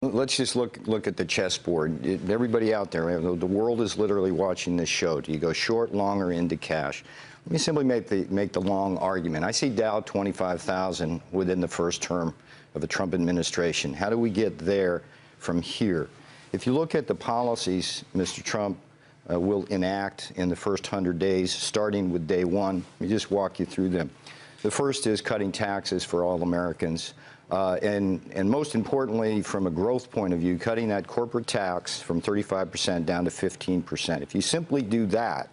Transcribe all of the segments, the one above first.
Let's just look at the chessboard. Everybody out there, the world is literally watching this show. Do you go short, long, or into cash? Let me simply make the long argument. I see Dow 25,000 within the first term of the Trump administration. How do we get there from here? If you look at the policies Mr. Trump will enact in the first 100 days, starting with day one, let me just walk you through them. The first is cutting taxes for all Americans. And most importantly, from a growth point of view, cutting that corporate tax from 35% down to 15%. If you simply do that,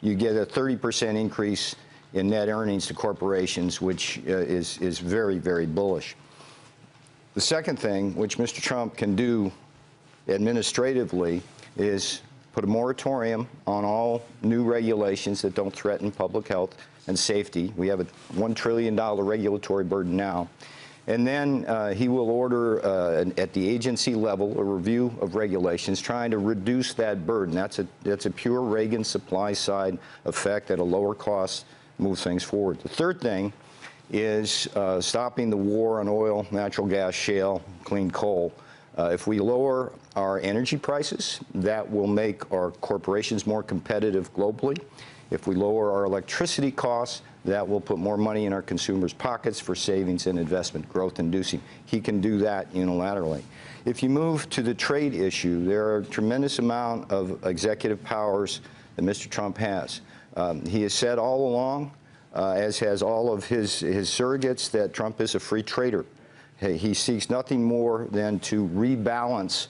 you get a 30% increase in net earnings to corporations, which is very, very bullish. The second thing, which Mr. Trump can do administratively, is put a moratorium on all new regulations that don't threaten public health and safety. We have a $1 trillion regulatory burden now. And then he will order at the agency level a review of regulations trying to reduce that burden. That's a pure Reagan supply side effect at a lower cost, move things forward. The third thing is stopping the war on oil, natural gas, shale, clean coal. If we lower our energy prices, that will make our corporations more competitive globally. If we lower our electricity costs, that will put more money in our consumers' pockets for savings and investment, growth inducing. He can do that unilaterally. If you move to the trade issue, there are a tremendous amount of executive powers that Mr. Trump has. He has said all along, as has all of his surrogates, that Trump is a free trader. He seeks nothing more than to rebalance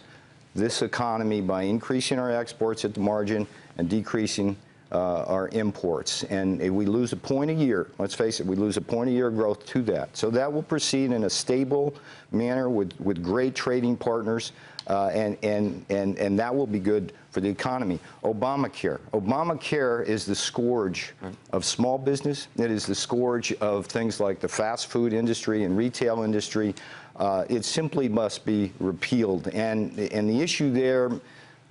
this economy by increasing our exports at the margin and decreasing our imports. And we lose a point a year. Let's face it, we lose a point a year of growth to that. So that will proceed in a stable manner with great trading partners, and that will be good for the economy. Obamacare. Obamacare is the scourge of small business. It is the scourge of things like the fast food industry and retail industry. It simply must be repealed. And the issue there,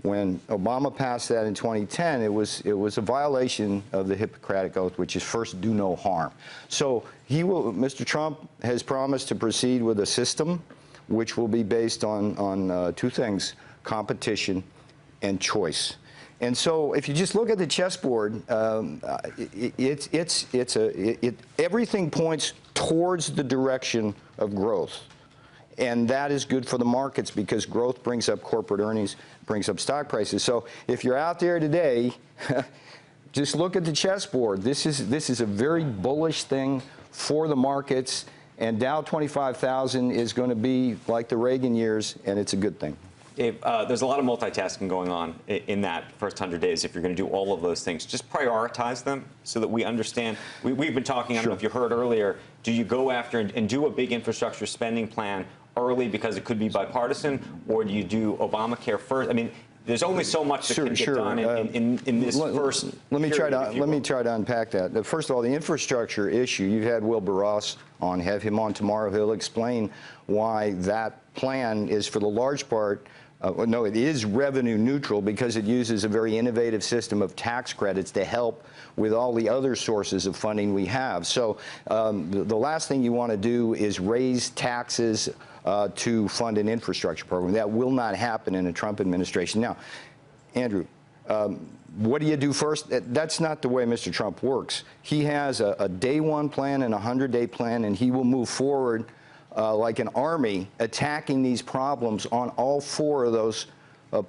when Obama passed that in 2010, it was a violation of the Hippocratic Oath, which is first do no harm. So Mr. Trump has promised to proceed with a system which will be based on two things: competition and choice. And so if you just look at the chessboard, everything points towards the direction of growth. And that is good for the markets because growth brings up corporate earnings, brings up stock prices. So if you're out there today, just look at the chessboard. This is a very bullish thing for the markets, and Dow 25,000 is going to be like the Reagan years, and it's a good thing. Dave, there's a lot of multitasking going on in that first 100 days if you're going to do all of those things. Just prioritize them so that we understand. We've been talking, I don't know if you heard earlier, do you go after and do a big infrastructure spending plan early because it could be bipartisan, or do you do Obamacare first? I mean, there's only so much that can get done in this first Let me try to unpack that. First of all, the infrastructure issue, you had Wilbur Ross on, have him on tomorrow. He'll explain why that plan is, for the large part, no, it is revenue neutral because it uses a very innovative system of tax credits to help with all the other sources of funding we have. So the last thing you want to do is raise taxes to fund an infrastructure program. That will not happen in a Trump administration. Now, Andrew, what do you do first? That's not the way Mr. Trump works. He has a day one plan and a 100-day plan, and he will move forward like an army attacking these problems on all four of those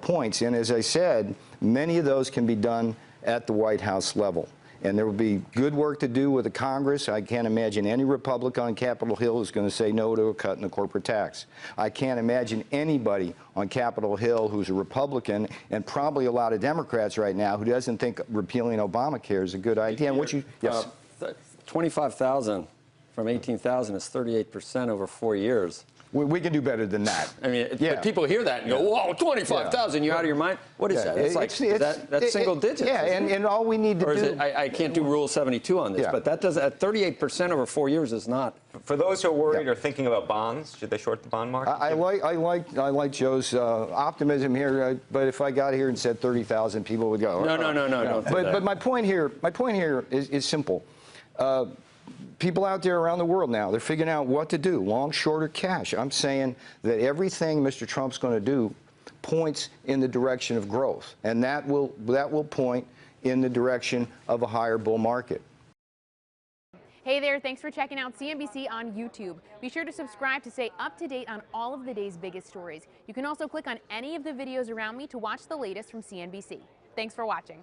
points. And as I said, many of those can be done at the White House level. And there will be good work to do with the Congress. I can't imagine any Republican on Capitol Hill is going to say no to a cut in the corporate tax. I can't imagine anybody on Capitol Hill who's a Republican, and probably a lot of Democrats right now, who doesn't think repealing Obamacare is a good idea. And what you, yes. 25,000 from 18,000 is 38% over 4 years. We can do better than that. I mean, but people hear that and go, whoa, 25,000, you're out of your mind? What is that? It's like, that's single digits. Yeah, and all we need to do. I can't do Rule 72 on this, but that does, at 38% over 4 years is not. For those who are worried or thinking about bonds, should they short the bond market? I like Joe's optimism here, but if I got here and said 30,000, people would go. No. But my point here is simple. people out there around the world now, they're figuring out what to do, long, short, or cash. I'm saying that everything Mr. Trump's going to do points in the direction of growth, and that will point in the direction of a higher bull market. Hey there, thanks for checking out CNBC on YouTube. Be sure to subscribe to stay up to date on all of the day's biggest stories. You can also click on any of the videos around me to watch the latest from CNBC. Thanks for watching.